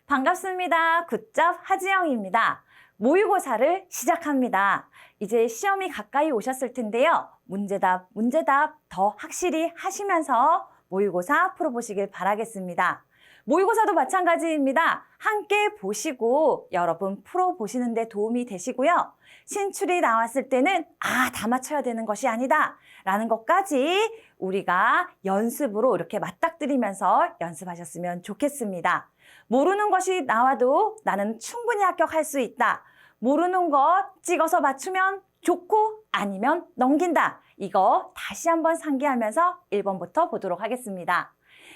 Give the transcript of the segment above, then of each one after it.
반갑습니다. 굿잡 하지영입니다. 모의고사를 시작합니다. 이제 시험이 가까이 오셨을 텐데요. 문제답 더 확실히 하시면서 모의고사 풀어보시길 바라겠습니다. 모의고사도 마찬가지입니다. 함께 보시고 여러분 풀어보시는 데 도움이 되시고요. 신출이 나왔을 때는 다 맞춰야 되는 것이 아니다 라는 것까지 우리가 연습으로 이렇게 맞닥뜨리면서 연습하셨으면 좋겠습니다. 모르는 것이 나와도 나는 충분히 합격할 수 있다. 모르는 것 찍어서 맞추면 좋고 아니면 넘긴다. 이거 다시 한번 상기하면서 1번부터 보도록 하겠습니다.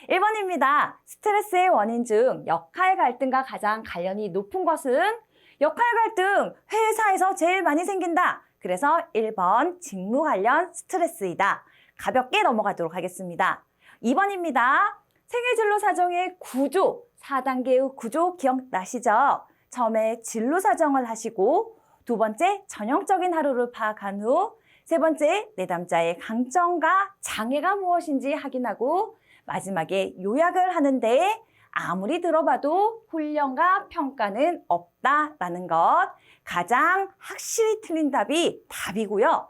1번입니다. 스트레스의 원인 중 역할 갈등과 가장 관련이 높은 것은 역할 갈등, 회사에서 제일 많이 생긴다. 그래서 1번 직무 관련 스트레스이다. 가볍게 넘어가도록 하겠습니다. 2번입니다. 생애진로 사정의 구조, 4단계의 구조 기억나시죠? 처음에 진로 사정을 하시고 두 번째 전형적인 하루를 파악한 후 세 번째 내담자의 강점과 장애가 무엇인지 확인하고 마지막에 요약을 하는데 아무리 들어봐도 훈련과 평가는 없다라는 것. 가장 확실히 틀린 답이 답이고요.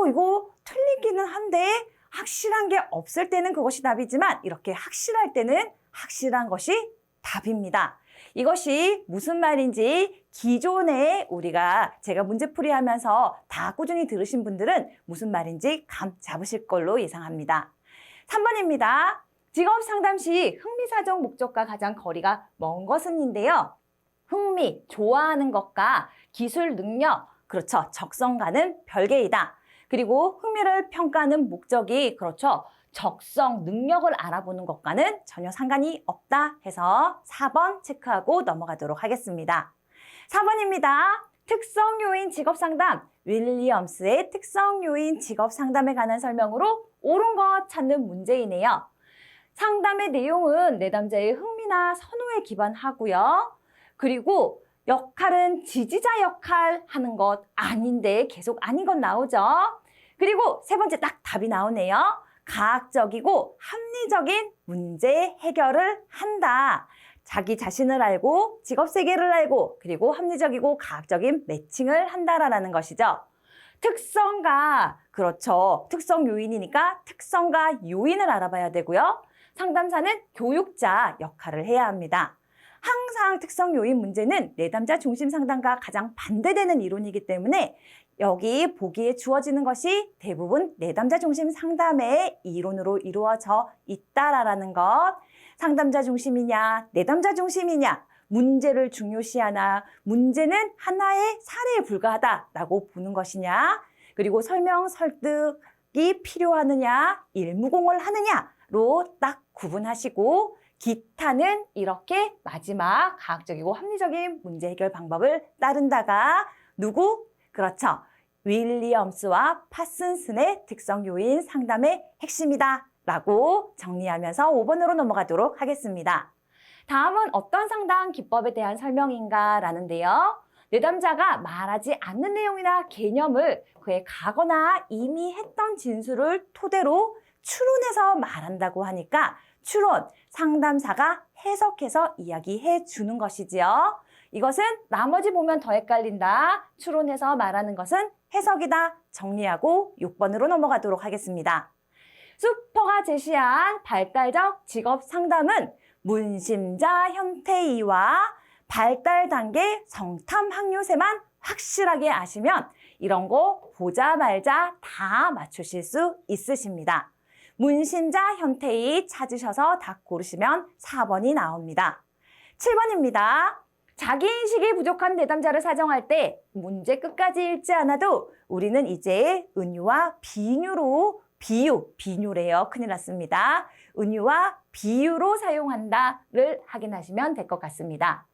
이거 틀리기는 한데 확실한 게 없을 때는 그것이 답이지만 이렇게 확실할 때는 확실한 것이 답입니다. 이것이 무슨 말인지 기존에 제가 문제풀이 하면서 다 꾸준히 들으신 분들은 무슨 말인지 감 잡으실 걸로 예상합니다. 3번입니다. 직업 상담 시 흥미사정 목적과 가장 거리가 먼 것은인데요. 흥미, 좋아하는 것과 기술 능력, 그렇죠. 적성과는 별개이다. 그리고 흥미를 평가하는 목적이 그렇죠. 적성, 능력을 알아보는 것과는 전혀 상관이 없다 해서 4번 체크하고 넘어가도록 하겠습니다. 4번입니다. 특성 요인 직업 상담. 윌리엄스의 특성 요인 직업 상담에 관한 설명으로 옳은 것 찾는 문제이네요. 상담의 내용은 내담자의 흥미나 선호에 기반하고요. 그리고 역할은 지지자 역할 하는 것 아닌데 계속 아닌 것 나오죠. 그리고 세 번째 딱 답이 나오네요. 과학적이고 합리적인 문제 해결을 한다. 자기 자신을 알고 직업 세계를 알고 그리고 합리적이고 과학적인 매칭을 한다라는 것이죠. 특성과 그렇죠. 특성 요인이니까 특성과 요인을 알아봐야 되고요. 상담사는 교육자 역할을 해야 합니다. 항상 특성 요인 문제는 내담자 중심 상담과 가장 반대되는 이론이기 때문에 여기 보기에 주어지는 것이 대부분 내담자 중심 상담의 이론으로 이루어져 있다라는 것. 상담자 중심이냐, 내담자 중심이냐, 문제를 중요시하나, 문제는 하나의 사례에 불과하다라고 보는 것이냐, 그리고 설명, 설득이 필요하느냐, 일무공을 하느냐로 딱 구분하시고 기타는 이렇게 마지막 과학적이고 합리적인 문제 해결 방법을 따른다가 누구? 그렇죠. 윌리엄스와 파슨슨의 특성 요인 상담의 핵심이다 라고 정리하면서 5번으로 넘어가도록 하겠습니다. 다음은 어떤 상담 기법에 대한 설명인가 라는데요. 내담자가 말하지 않는 내용이나 개념을 그의 과거나 이미 했던 진술을 토대로 추론해서 말한다고 하니까 추론, 상담사가 해석해서 이야기해 주는 것이지요. 이것은 나머지 보면 더 헷갈린다. 추론해서 말하는 것은 해석이다. 정리하고 6번으로 넘어가도록 하겠습니다. 수퍼가 제시한 발달적 직업 상담은 문심자 현태이와 발달 단계 성탐 학요새만 확실하게 아시면 이런 거 보자 말자 다 맞추실 수 있으십니다. 문심자 현태이 찾으셔서 다 고르시면 4번이 나옵니다. 7번입니다. 자기인식이 부족한 내담자를 사정할 때 문제 끝까지 읽지 않아도 우리는 이제 은유와 비유로 비유래요. 큰일 났습니다. 은유와 비유로 사용한다를 확인하시면 될 것 같습니다.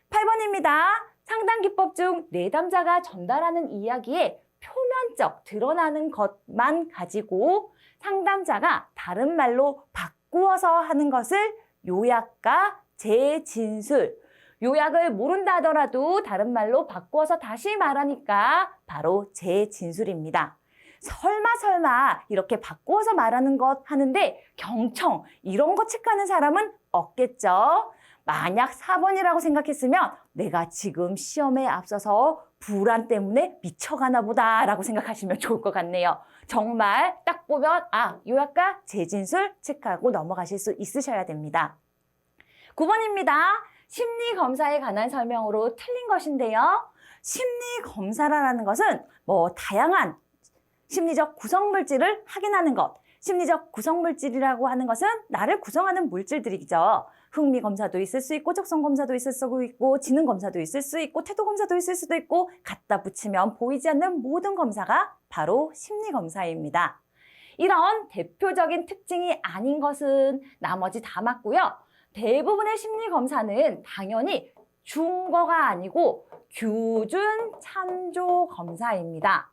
8번입니다. 상담 기법 중 내담자가 전달하는 이야기에 표면적 드러나는 것만 가지고 상담자가 다른 말로 바꾸어서 하는 것을 요약과 재진술. 요약을 모른다 하더라도 다른 말로 바꾸어서 다시 말하니까 바로 재진술입니다. 설마 이렇게 바꾸어서 말하는 것 하는데 경청 이런 거 체크하는 사람은 없겠죠. 만약 4번이라고 생각했으면 내가 지금 시험에 앞서서 불안 때문에 미쳐가나 보다라고 생각하시면 좋을 것 같네요. 정말 딱 보면 요약과 재진술 체크하고 넘어가실 수 있으셔야 됩니다. 9번입니다. 심리검사에 관한 설명으로 틀린 것인데요. 심리검사라는 것은 다양한 심리적 구성물질을 확인하는 것. 심리적 구성물질이라고 하는 것은 나를 구성하는 물질들이죠. 흥미검사도 있을 수 있고, 적성검사도 있을 수 있고, 지능검사도 있을 수 있고, 태도검사도 있을 수도 있고, 갖다 붙이면 보이지 않는 모든 검사가 바로 심리검사입니다. 이런 대표적인 특징이 아닌 것은 나머지 다 맞고요. 대부분의 심리검사는 당연히 준거가 아니고 규준 참조 검사입니다.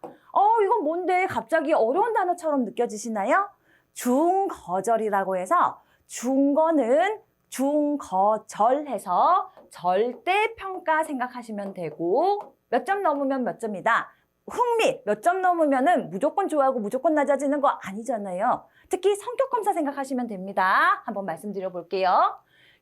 이건 뭔데 갑자기 어려운 단어처럼 느껴지시나요? 중거절이라고 해서 중거는 중거절해서 절대평가 생각하시면 되고 몇 점 넘으면 몇 점이다. 흥미 몇 점 넘으면은 무조건 좋아하고 무조건 낮아지는 거 아니잖아요. 특히 성격검사 생각하시면 됩니다. 한번 말씀드려 볼게요.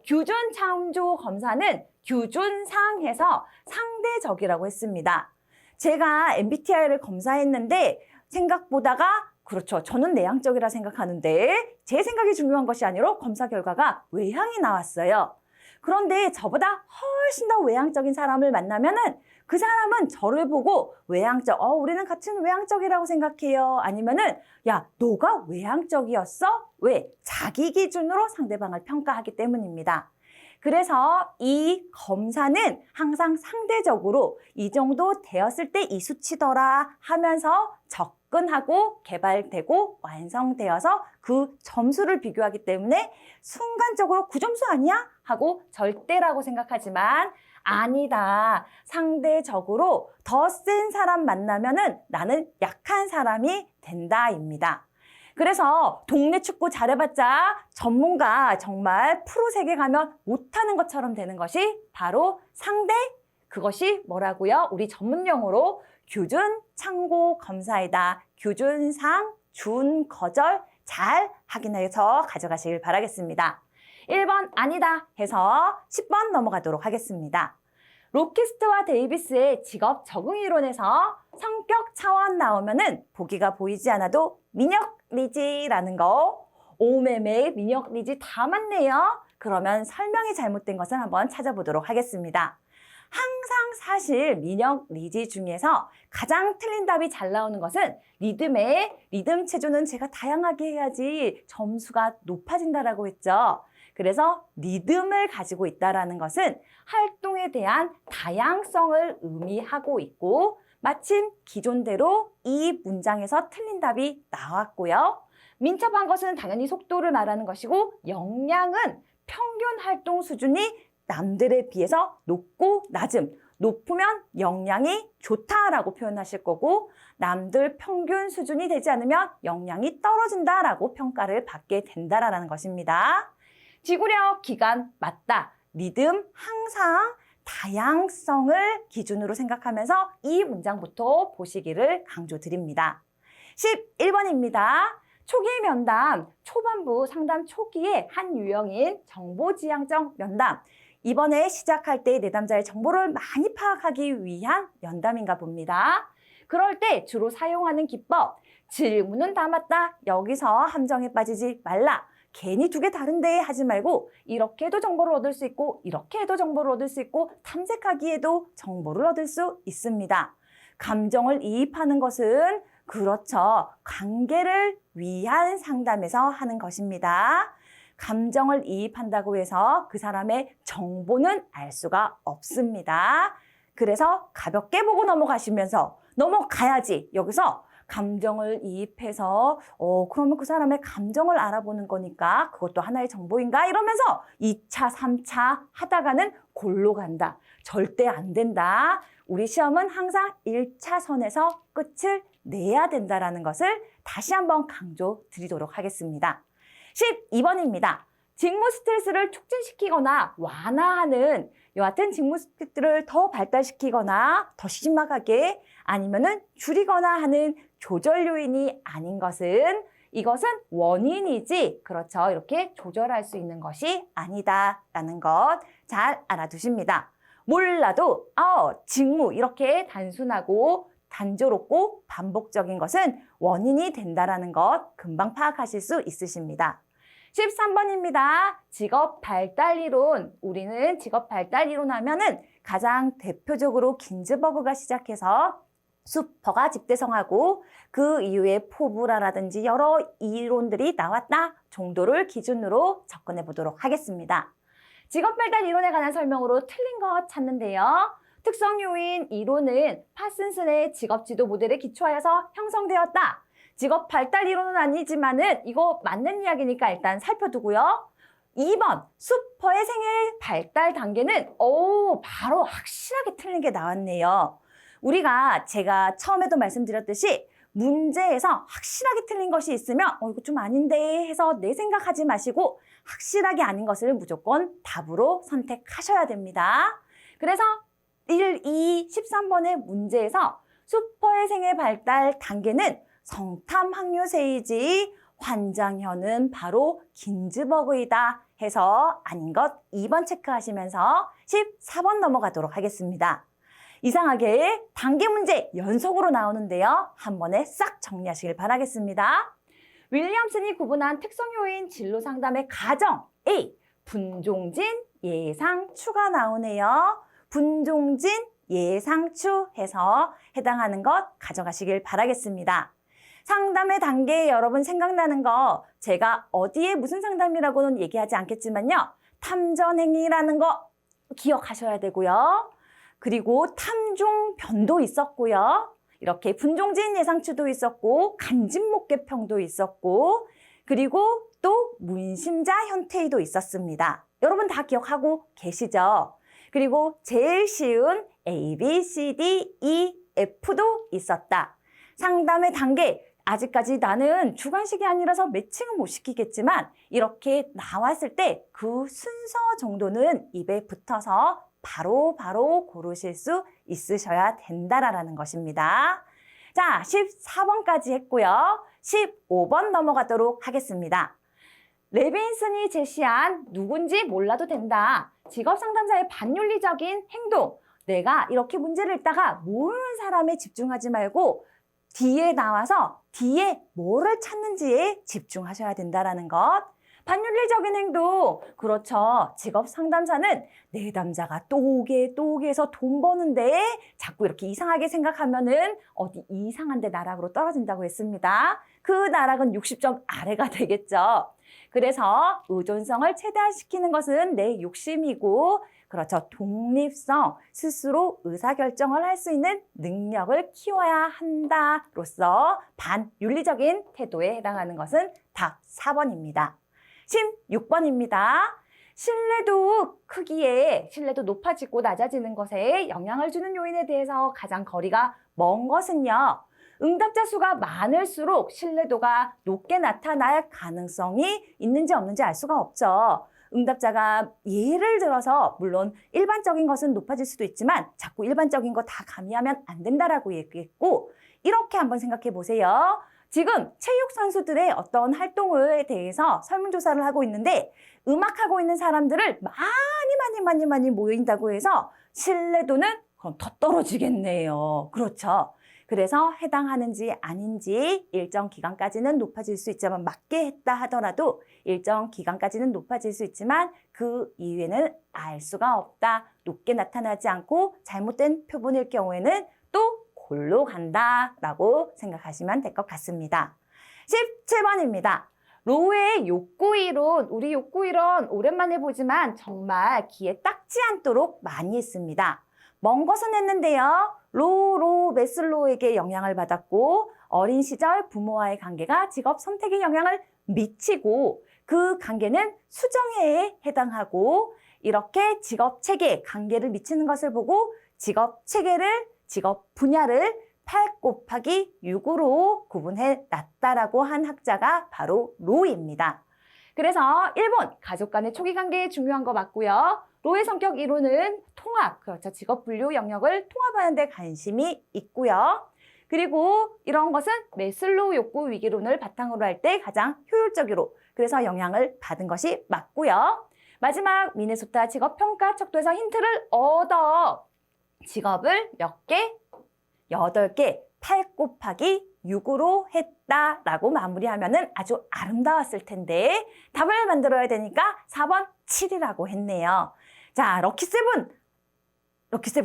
규준 참조 검사는 규준상에서 상대적이라고 했습니다. 제가 MBTI를 검사했는데 생각보다가 그렇죠. 저는 내향적이라 생각하는데 제 생각이 중요한 것이 아니라 검사 결과가 외향이 나왔어요. 그런데 저보다 훨씬 더 외향적인 사람을 만나면은 그 사람은 저를 보고 외향적, 우리는 같은 외향적이라고 생각해요. 아니면은, 야, 너가 외향적이었어? 왜? 자기 기준으로 상대방을 평가하기 때문입니다. 그래서 이 검사는 항상 상대적으로 이 정도 되었을 때 이 수치더라 하면서 접근하고 개발되고 완성되어서 그 점수를 비교하기 때문에 순간적으로 9점수 아니야? 하고 절대라고 생각하지만 아니다. 상대적으로 더 센 사람 만나면은 나는 약한 사람이 된다입니다. 그래서 동네 축구 잘해봤자 전문가 정말 프로 세계 가면 못하는 것처럼 되는 것이 바로 상대, 그것이 뭐라고요? 우리 전문용어로 규준 참고 검사이다. 규준상, 준, 거절 잘 확인해서 가져가시길 바라겠습니다. 1번 아니다 해서 10번 넘어가도록 하겠습니다. 로키스트와 데이비스의 직업 적응 이론에서 성격 차원 나오면은 보기가 보이지 않아도 민혁 리지라는 거, 오매매 민혁 리지 다 맞네요. 그러면 설명이 잘못된 것을 한번 찾아보도록 하겠습니다. 항상 사실 민혁 리지 중에서 가장 틀린 답이 잘 나오는 것은 리듬 체조는 제가 다양하게 해야지 점수가 높아진다라고 했죠. 그래서 리듬을 가지고 있다는 것은 활동에 대한 다양성을 의미하고 있고 마침 기존대로 이 문장에서 틀린 답이 나왔고요. 민첩한 것은 당연히 속도를 말하는 것이고 역량은 평균 활동 수준이 남들에 비해서 높고 낮음, 높으면 역량이 좋다라고 표현하실 거고 남들 평균 수준이 되지 않으면 역량이 떨어진다라고 평가를 받게 된다라는 것입니다. 지구력, 기간 맞다. 리듬 항상 다양성을 기준으로 생각하면서 이 문장부터 보시기를 강조드립니다. 11번입니다. 초기 면담, 초반부 상담 초기의 한 유형인 정보지향적 면담. 이번에 시작할 때 내담자의 정보를 많이 파악하기 위한 면담인가 봅니다. 그럴 때 주로 사용하는 기법, 질문은 다 맞다. 여기서 함정에 빠지지 말라. 괜히 두 개 다른데 하지 말고 이렇게 해도 정보를 얻을 수 있고 이렇게 해도 정보를 얻을 수 있고 탐색하기에도 정보를 얻을 수 있습니다. 감정을 이입하는 것은 그렇죠. 관계를 위한 상담에서 하는 것입니다. 감정을 이입한다고 해서 그 사람의 정보는 알 수가 없습니다. 그래서 가볍게 보고 넘어가시면서 넘어가야지 여기서 감정을 이입해서 그러면 그 사람의 감정을 알아보는 거니까 그것도 하나의 정보인가 이러면서 2차, 3차 하다가는 골로 간다. 절대 안 된다. 우리 시험은 항상 1차선에서 끝을 내야 된다는 것을 다시 한번 강조드리도록 하겠습니다. 12번입니다. 직무 스트레스를 촉진시키거나 완화하는 여하튼 직무 스트레스를 더 발달시키거나 더 심하게 아니면은 줄이거나 하는 조절 요인이 아닌 것은 이것은 원인이지, 그렇죠. 이렇게 조절할 수 있는 것이 아니다라는 것 잘 알아두십니다. 몰라도 직무 이렇게 단순하고 단조롭고 반복적인 것은 원인이 된다라는 것 금방 파악하실 수 있으십니다. 13번입니다. 직업 발달 이론. 우리는 직업 발달 이론 하면은 가장 대표적으로 긴즈버그가 시작해서 수퍼가 집대성하고 그 이후에 포브라라든지 여러 이론들이 나왔다 정도를 기준으로 접근해 보도록 하겠습니다. 직업 발달 이론에 관한 설명으로 틀린 것 찾는데요. 특성 요인 이론은 파슨슨의 직업 지도 모델에 기초하여서 형성되었다. 직업 발달 이론은 아니지만은 이거 맞는 이야기니까 일단 살펴두고요. 2번 수퍼의 생애 발달 단계는 바로 확실하게 틀린 게 나왔네요. 제가 처음에도 말씀드렸듯이 문제에서 확실하게 틀린 것이 있으면 이거 좀 아닌데 해서 내 생각하지 마시고 확실하게 아닌 것을 무조건 답으로 선택하셔야 됩니다. 그래서 1, 2, 13번의 문제에서 수퍼의 생애 발달 단계는 성탐 항요세이지 환장현은 바로 긴즈버그이다 해서 아닌 것 2번 체크하시면서 14번 넘어가도록 하겠습니다. 이상하게 단계 문제 연속으로 나오는데요. 한 번에 싹 정리하시길 바라겠습니다. 윌리엄슨이 구분한 특성 요인 진로 상담의 가정 A. 분종진, 예상추가 나오네요. 분종진, 예상추 해서 해당하는 것 가져가시길 바라겠습니다. 상담의 단계에 여러분 생각나는 거 제가 어디에 무슨 상담이라고는 얘기하지 않겠지만요. 탐전행위라는 거 기억하셔야 되고요. 그리고 탐종변도 있었고요. 이렇게 분종진 예상추도 있었고 간진목계평도 있었고 그리고 또 문심자 현태의도 있었습니다. 여러분 다 기억하고 계시죠? 그리고 제일 쉬운 A, B, C, D, E, F도 있었다. 상담의 단계 아직까지 나는 주관식이 아니라서 매칭은 못 시키겠지만 이렇게 나왔을 때 그 순서 정도는 입에 붙어서 바로 고르실 수 있으셔야 된다라는 것입니다. 자, 14번까지 했고요. 15번 넘어가도록 하겠습니다. 레빈슨이 제시한 누군지 몰라도 된다. 직업상담사의 반윤리적인 행동. 내가 이렇게 문제를 읽다가 모르는 사람에 집중하지 말고 뒤에 나와서 뒤에 뭐를 찾는지에 집중하셔야 된다는 것. 반윤리적인 행동. 그렇죠. 직업상담사는 내담자가 또개해서 돈 버는데 자꾸 이렇게 이상하게 생각하면은 어디 이상한 데 나락으로 떨어진다고 했습니다. 그 나락은 60점 아래가 되겠죠. 그래서 의존성을 최대화시키는 것은 내 욕심이고 그렇죠. 독립성, 스스로 의사결정을 할 수 있는 능력을 키워야 한다로서 반윤리적인 태도에 해당하는 것은 답 4번입니다. 16번입니다. 신뢰도 높아지고 낮아지는 것에 영향을 주는 요인에 대해서 가장 거리가 먼 것은요. 응답자 수가 많을수록 신뢰도가 높게 나타날 가능성이 있는지 없는지 알 수가 없죠. 응답자가 예를 들어서 물론 일반적인 것은 높아질 수도 있지만 자꾸 일반적인 거 다 가미하면 안 된다라고 얘기했고 이렇게 한번 생각해 보세요. 지금 체육 선수들의 어떤 활동에 대해서 설문조사를 하고 있는데 음악하고 있는 사람들을 많이 모인다고 해서 신뢰도는 그럼 더 떨어지겠네요. 그렇죠. 그래서 해당하는지 아닌지 일정 기간까지는 높아질 수 있지만 맞게 했다 하더라도 일정 기간까지는 높아질 수 있지만 그 이후에는 알 수가 없다. 높게 나타나지 않고 잘못된 표본일 경우에는 또 골로 간다라고 생각하시면 될 것 같습니다. 17번입니다. 로우의 욕구이론, 우리 욕구이론 오랜만에 보지만 정말 귀에 닦지 않도록 많이 했습니다. 먼 것은 했는데요. 메슬로우에게 영향을 받았고 어린 시절 부모와의 관계가 직업 선택에 영향을 미치고 그 관계는 수정해에 해당하고 이렇게 직업 체계에 관계를 미치는 것을 보고 직업 분야를 8 곱하기 6으로 구분해 놨다라고 한 학자가 바로 로우입니다. 그래서 1번 가족 간의 초기 관계에 중요한 거 맞고요. 로우의 성격 이론은 통합, 그렇죠. 직업 분류 영역을 통합하는 데 관심이 있고요. 그리고 이런 것은 매슬로우 욕구 위기론을 바탕으로 할 때 가장 효율적으로 그래서 영향을 받은 것이 맞고요. 마지막 미네소타 직업평가 척도에서 힌트를 얻어 직업을 몇 개? 8개, 8 곱하기 6으로 했다라고 마무리하면은 아주 아름다웠을 텐데 답을 만들어야 되니까 4번 7이라고 했네요. 자, 럭키세븐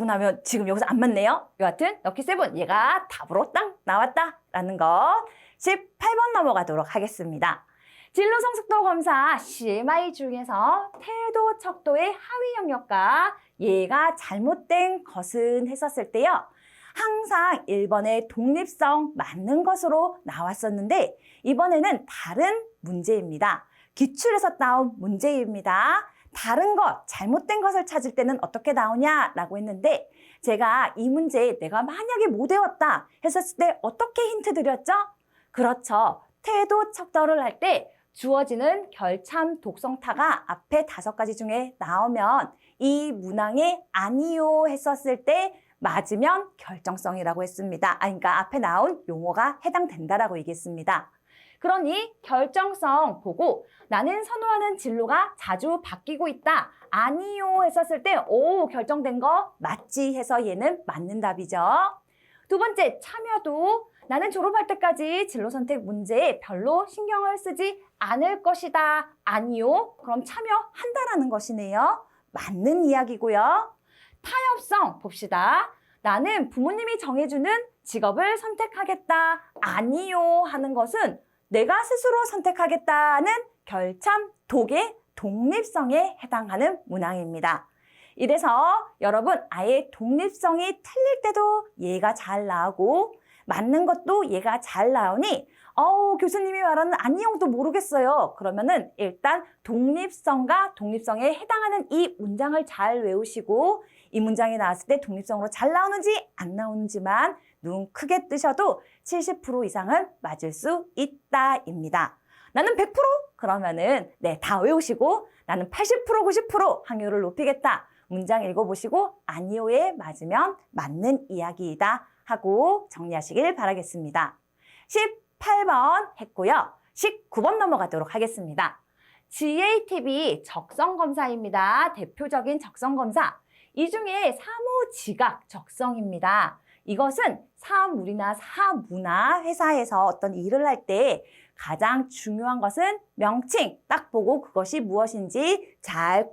하면 지금 여기서 안 맞네요. 여하튼 럭키세븐 얘가 답으로 딱 나왔다라는 것. 18번 넘어가도록 하겠습니다. 진로 성숙도 검사 CMI 중에서 태도 척도의 하위 영역과 얘가 잘못된 것은 했었을 때요. 항상 1번의 독립성 맞는 것으로 나왔었는데 이번에는 다른 문제입니다. 기출에서 나온 문제입니다. 다른 것, 잘못된 것을 찾을 때는 어떻게 나오냐라고 했는데 제가 이 문제 내가 만약에 못 외웠다 했었을 때 어떻게 힌트 드렸죠? 그렇죠. 태도 척도를 할 때 주어지는 결참 독성타가 앞에 5가지 중에 나오면 이 문항에 아니요 했었을 때 맞으면 결정성이라고 했습니다. 그러니까 앞에 나온 용어가 해당된다라고 얘기했습니다. 그러니 결정성 보고 나는 선호하는 진로가 자주 바뀌고 있다. 아니요 했었을 때 오 결정된 거 맞지 해서 얘는 맞는 답이죠. 두 번째 참여도 나는 졸업할 때까지 진로 선택 문제에 별로 신경을 쓰지 않을 것이다. 아니요. 그럼 참여한다라는 것이네요. 맞는 이야기고요. 타협성 봅시다. 나는 부모님이 정해주는 직업을 선택하겠다. 아니요 하는 것은 내가 스스로 선택하겠다는 결참, 독의 독립성에 해당하는 문항입니다. 이래서 여러분 아예 독립성이 틀릴 때도 얘가 잘 나오고 맞는 것도 얘가 잘 나오니 교수님이 말하는 아니요도 모르겠어요. 그러면은 일단 독립성과 독립성에 해당하는 이 문장을 잘 외우시고 이 문장이 나왔을 때 독립성으로 잘 나오는지 안 나오는지만 눈 크게 뜨셔도 70% 이상은 맞을 수 있다입니다. 나는 100%? 그러면은 다 외우시고 나는 80%, 90% 확률을 높이겠다. 문장 읽어보시고 아니요에 맞으면 맞는 이야기이다 하고 정리하시길 바라겠습니다. 18번 했고요. 19번 넘어가도록 하겠습니다. GATB 적성검사입니다. 대표적인 적성검사. 이 중에 사무지각 적성입니다. 이것은 사물이나 사무나 회사에서 어떤 일을 할 때 가장 중요한 것은 명칭 딱 보고 그것이 무엇인지 잘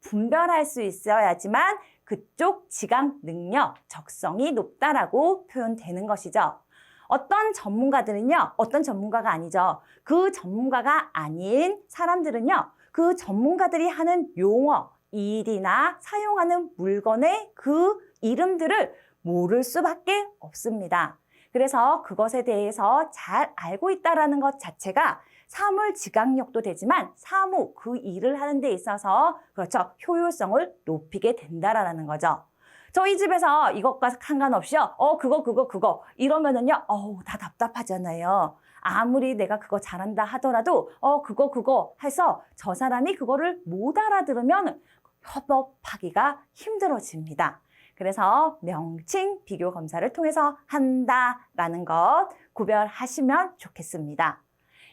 분별할 수 있어야지만 그쪽 지각 능력, 적성이 높다라고 표현되는 것이죠. 어떤 전문가들은요, 어떤 전문가가 아니죠. 그 전문가가 아닌 사람들은요, 그 전문가들이 하는 용어, 일이나 사용하는 물건의 그 이름들을 모를 수밖에 없습니다. 그래서 그것에 대해서 잘 알고 있다는 것 자체가 사물 지각력도 되지만 사무, 그 일을 하는 데 있어서 그렇죠. 효율성을 높이게 된다라는 거죠. 저희 집에서 이것과 상관없이요. 그거 이러면은요. 다 답답하잖아요. 아무리 내가 그거 잘한다 하더라도 그거 해서 저 사람이 그거를 못 알아들으면 협업하기가 힘들어집니다. 그래서 명칭 비교 검사를 통해서 한다라는 것 구별하시면 좋겠습니다.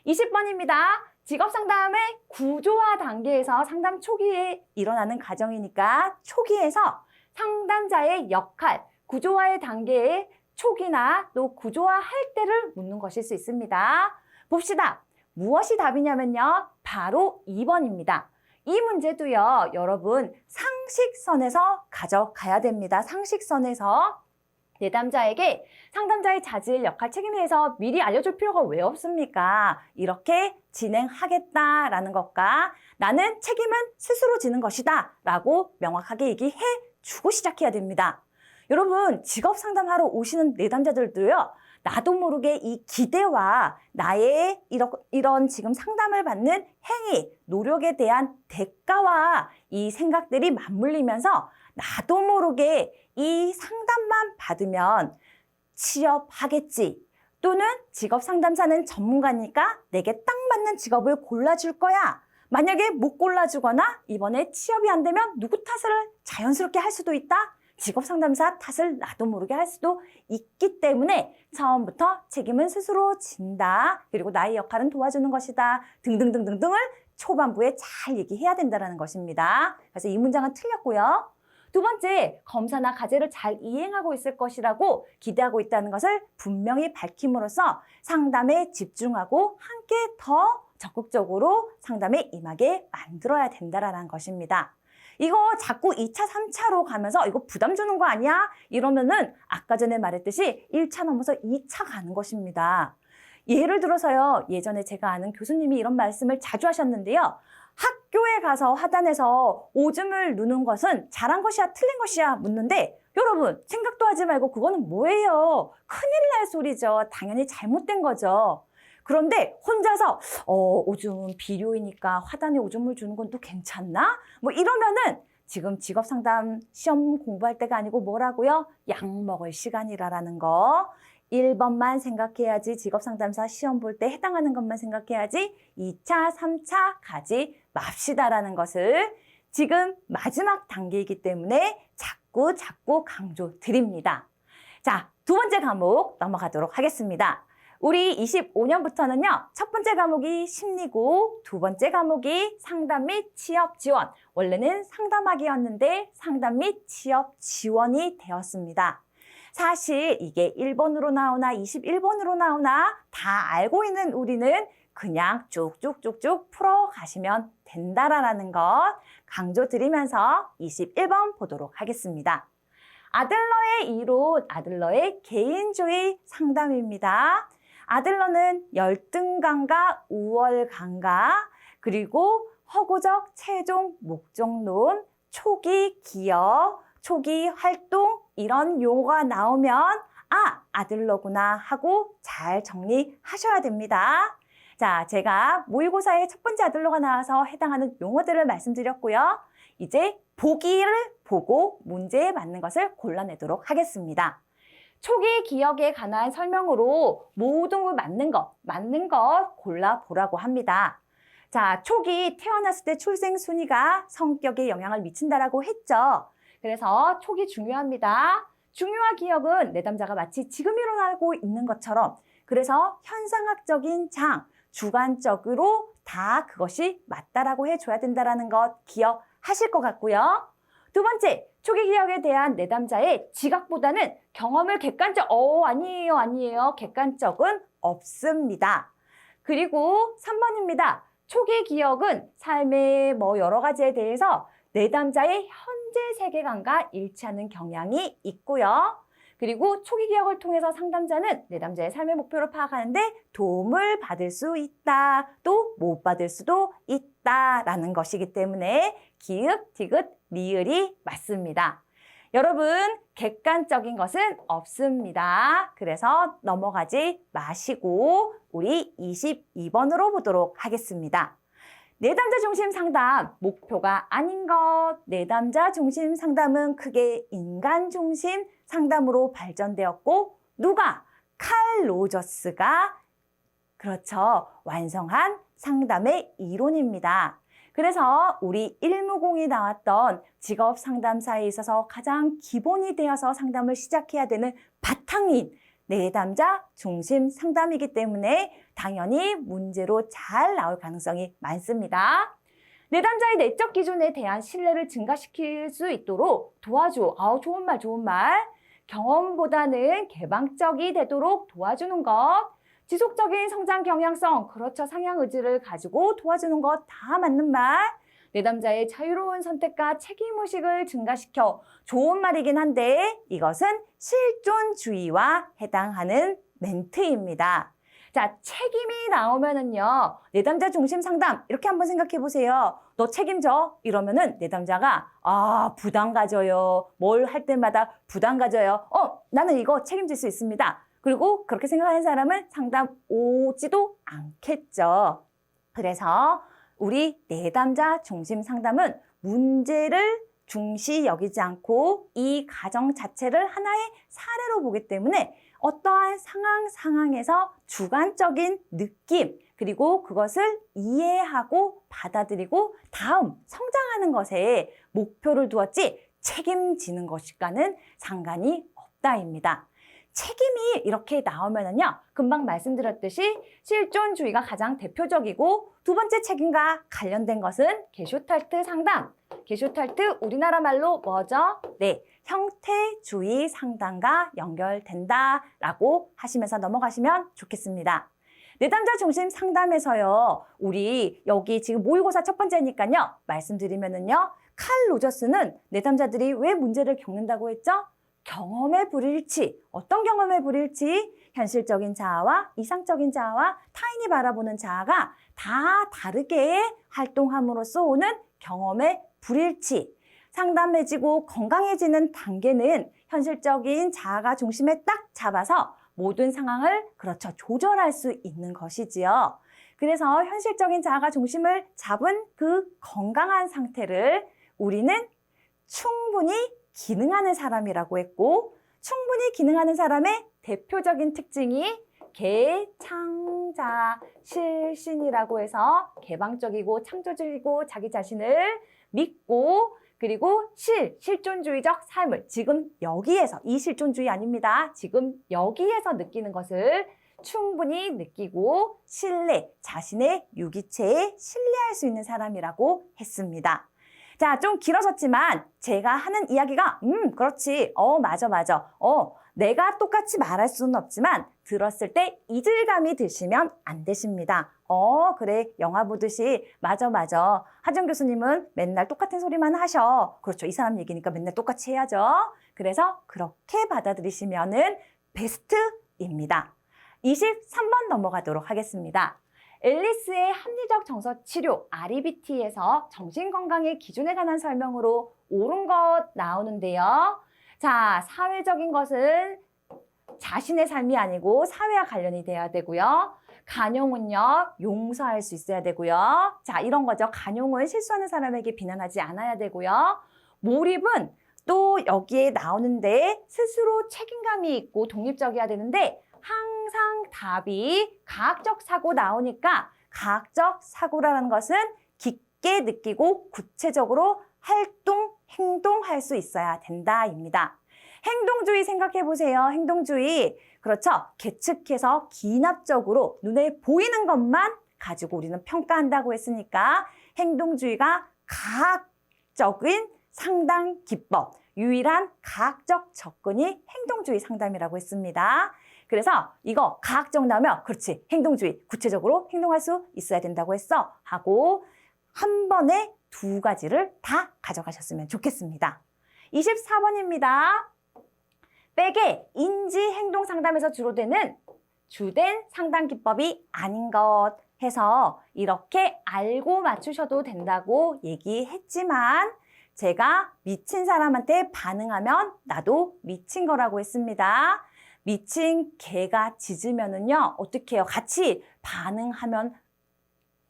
20번입니다. 직업상담의 구조화 단계에서 상담 초기에 일어나는 과정이니까 초기에서 상담자의 역할, 구조화의 단계의 초기나 또 구조화할 때를 묻는 것일 수 있습니다. 봅시다. 무엇이 답이냐면요. 바로 2번입니다. 이 문제도요, 여러분 상식선에서 가져가야 됩니다. 상식선에서 내담자에게 상담자의 자질, 역할, 책임에 대해서 미리 알려줄 필요가 왜 없습니까? 이렇게 진행하겠다라는 것과 나는 책임은 스스로 지는 것이다 라고 명확하게 얘기해 주고 시작해야 됩니다. 여러분 직업 상담하러 오시는 내담자들도요. 나도 모르게 이 기대와 나의 이런 지금 상담을 받는 행위, 노력에 대한 대가와 이 생각들이 맞물리면서 나도 모르게 이 상담만 받으면 취업하겠지. 또는 직업 상담사는 전문가니까 내게 딱 맞는 직업을 골라줄 거야. 만약에 못 골라주거나 이번에 취업이 안 되면 누구 탓을 자연스럽게 할 수도 있다. 직업상담사 탓을 나도 모르게 할 수도 있기 때문에 처음부터 책임은 스스로 진다. 그리고 나의 역할은 도와주는 것이다. 등등등등등을 초반부에 잘 얘기해야 된다는 것입니다. 그래서 이 문장은 틀렸고요. 두 번째, 검사나 과제를 잘 이행하고 있을 것이라고 기대하고 있다는 것을 분명히 밝힘으로써 상담에 집중하고 함께 더 적극적으로 상담에 임하게 만들어야 된다는 것입니다. 이거 자꾸 2차, 3차로 가면서 이거 부담 주는 거 아니야? 이러면은 아까 전에 말했듯이 1차 넘어서 2차 가는 것입니다. 예를 들어서요, 예전에 제가 아는 교수님이 이런 말씀을 자주 하셨는데요. 학교에 가서 화단에서 오줌을 누는 것은 잘한 것이야, 틀린 것이야 묻는데 여러분 생각도 하지 말고 그거는 뭐예요? 큰일 날 소리죠. 당연히 잘못된 거죠. 그런데 혼자서 오줌은 비료이니까 화단에 오줌을 주는 건 또 괜찮나? 뭐 이러면은 지금 직업상담 시험 공부할 때가 아니고 뭐라고요? 약 먹을 시간이라는 거. 1번만 생각해야지, 직업상담사 시험 볼 때 해당하는 것만 생각해야지 2차, 3차 가지 맙시다라는 것을 지금 마지막 단계이기 때문에 자꾸 강조 드립니다. 자, 두 번째 과목 넘어가도록 하겠습니다. 우리 25년부터는요, 첫 번째 과목이 심리고 두 번째 과목이 상담 및 취업 지원. 원래는 상담하기였는데 상담 및 취업 지원이 되었습니다. 사실 이게 1번으로 나오나 21번으로 나오나 다 알고 있는 우리는 그냥 쭉쭉쭉쭉 풀어가시면 된다라는 것 강조드리면서 21번 보도록 하겠습니다. 아들러의 이론, 아들러의 개인주의 상담입니다. 아들러는 열등감과 우월감과 그리고 허구적 최종 목적론, 초기 기여, 초기 활동 이런 용어가 나오면 아들러구나 하고 잘 정리하셔야 됩니다. 자, 제가 모의고사에 첫 번째 아들러가 나와서 해당하는 용어들을 말씀드렸고요. 이제 보기를 보고 문제에 맞는 것을 골라내도록 하겠습니다. 초기 기억에 관한 설명으로 모든 걸 맞는 것 골라보라고 합니다. 자, 초기 태어났을 때 출생 순위가 성격에 영향을 미친다라고 했죠. 그래서 초기 중요합니다. 중요한 기억은 내담자가 마치 지금 일어나고 있는 것처럼 그래서 현상학적인 장, 주관적으로 다 그것이 맞다라고 해줘야 된다는 것 기억하실 것 같고요. 두 번째, 초기 기억에 대한 내담자의 지각보다는 경험을 아니에요. 객관적은 없습니다. 그리고 3번입니다. 초기 기억은 삶의 여러 가지에 대해서 내담자의 현재 세계관과 일치하는 경향이 있고요. 그리고 초기 기억을 통해서 상담자는 내담자의 삶의 목표를 파악하는데 도움을 받을 수 있다, 또 못 받을 수도 있다라는 것이기 때문에 기읍, 디귿, 리을이 맞습니다. 여러분, 객관적인 것은 없습니다. 그래서 넘어가지 마시고 우리 22번으로 보도록 하겠습니다. 내담자 중심 상담, 목표가 아닌 것. 내담자 중심 상담은 크게 인간 중심 상담으로 발전되었고 누가? 칼 로저스가 그렇죠. 완성한 상담의 이론입니다. 그래서 우리 일무공이 나왔던 직업 상담사에 있어서 가장 기본이 되어서 상담을 시작해야 되는 바탕인 내담자 중심 상담이기 때문에 당연히 문제로 잘 나올 가능성이 많습니다. 내담자의 내적 기준에 대한 신뢰를 증가시킬 수 있도록 도와줘. 좋은 말. 경험보다는 개방적이 되도록 도와주는 것. 지속적인 성장 경향성, 그렇죠. 상향 의지를 가지고 도와주는 것 다 맞는 말. 내담자의 자유로운 선택과 책임의식을 증가시켜 좋은 말이긴 한데 이것은 실존주의와 해당하는 멘트입니다. 자, 책임이 나오면은요, 내담자 중심 상담 이렇게 한번 생각해 보세요. 너 책임져? 이러면은 내담자가 부담 가져요. 뭘 할 때마다 부담 가져요. 나는 이거 책임질 수 있습니다. 그리고 그렇게 생각하는 사람은 상담 오지도 않겠죠. 그래서 우리 내담자 중심 상담은 문제를 중시 여기지 않고 이 가정 자체를 하나의 사례로 보기 때문에 어떠한 상황에서 주관적인 느낌 그리고 그것을 이해하고 받아들이고 다음 성장하는 것에 목표를 두었지 책임지는 것과는 상관이 없다입니다. 책임이 이렇게 나오면은요, 금방 말씀드렸듯이 실존주의가 가장 대표적이고 두 번째 책임과 관련된 것은 게슈탈트 상담. 게슈탈트 우리나라 말로 뭐죠? 네, 형태주의 상담과 연결된다라고 하시면서 넘어가시면 좋겠습니다. 내담자 중심 상담에서요, 우리 여기 지금 모의고사 첫 번째니까요, 말씀드리면은요, 칼 로저스는 내담자들이 왜 문제를 겪는다고 했죠? 경험의 불일치. 어떤 경험의 불일치? 현실적인 자아와 이상적인 자아와 타인이 바라보는 자아가 다 다르게 활동함으로써 오는 경험의 불일치. 상담해지고 건강해지는 단계는 현실적인 자아가 중심에 딱 잡아서 모든 상황을 그렇죠, 조절할 수 있는 것이지요. 그래서 현실적인 자아가 중심을 잡은 그 건강한 상태를 우리는 충분히 기능하는 사람이라고 했고, 충분히 기능하는 사람의 대표적인 특징이 개창자 실신이라고 해서 개방적이고 창조적이고 자기 자신을 믿고, 그리고 실존주의적 삶을 지금 여기에서, 이 실존주의 아닙니다. 지금 여기에서 느끼는 것을 충분히 느끼고 신뢰, 자신의 유기체에 신뢰할 수 있는 사람이라고 했습니다. 자, 좀 길어졌지만 제가 하는 이야기가 그렇지, 맞아. 내가 똑같이 말할 수는 없지만 들었을 때 이질감이 드시면 안 되십니다. 그래, 영화 보듯이 맞아. 하정 교수님은 맨날 똑같은 소리만 하셔. 그렇죠, 이 사람 얘기니까 맨날 똑같이 해야죠. 그래서 그렇게 받아들이시면은 베스트입니다. 23번 넘어가도록 하겠습니다. 앨리스의 합리적 정서 치료 REBT에서 정신건강의 기준에 관한 설명으로 옳은 것 나오는데요. 자, 사회적인 것은 자신의 삶이 아니고 사회와 관련이 돼야 되고요. 간용은요, 용서할 수 있어야 되고요. 자, 이런 거죠. 간용은 실수하는 사람에게 비난하지 않아야 되고요. 몰입은 또 여기에 나오는데 스스로 책임감이 있고 독립적이어야 되는데 항상 답이 가학적 사고 나오니까 가학적 사고라는 것은 깊게 느끼고 구체적으로 행동할 수 있어야 된다입니다. 행동주의 생각해 보세요. 행동주의. 그렇죠. 계측해서 기납적으로 눈에 보이는 것만 가지고 우리는 평가한다고 했으니까 행동주의가 가학적인 상담 기법, 유일한 가학적 접근이 행동주의 상담이라고 했습니다. 그래서 이거 가학적 나오면 그렇지, 행동주의, 구체적으로 행동할 수 있어야 된다고 했어 하고 한 번에 두 가지를 다 가져가셨으면 좋겠습니다. 24번입니다. 백의 인지 행동 상담에서 주로 되는 주된 상담 기법이 아닌 것 해서 이렇게 알고 맞추셔도 된다고 얘기했지만 제가 미친 사람한테 반응하면 나도 미친 거라고 했습니다. 미친 개가 짖으면은요, 어떻게 해요? 같이 반응하면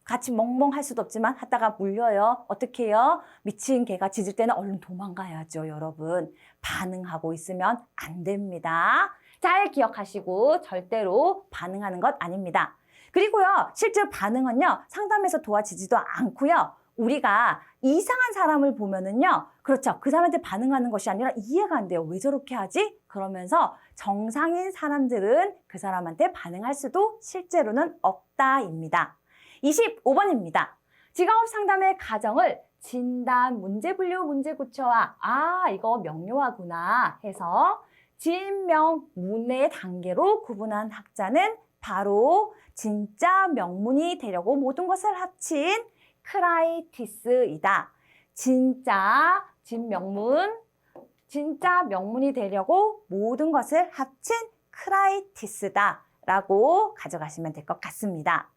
같이 멍멍할 수도 없지만 하다가 물려요. 어떻게 해요? 미친 개가 짖을 때는 얼른 도망가야죠, 여러분. 반응하고 있으면 안 됩니다. 잘 기억하시고 절대로 반응하는 것 아닙니다. 그리고요, 실제 반응은요, 상담에서 도와주지도 않고요. 우리가 이상한 사람을 보면은요, 그렇죠, 그 사람한테 반응하는 것이 아니라 이해가 안 돼요. 왜 저렇게 하지? 그러면서 정상인 사람들은 그 사람한테 반응할 수도 실제로는 없다입니다. 25번입니다. 직업 상담의 과정을 진단, 문제분류, 문제구체화, 이거 명료하구나 해서 진명, 문의 단계로 구분한 학자는 바로 진짜 명문이 되려고 모든 것을 합친 크라이티스이다. 진짜 명문이 되려고 모든 것을 합친 크라이티스다 라고 가져가시면 될 것 같습니다.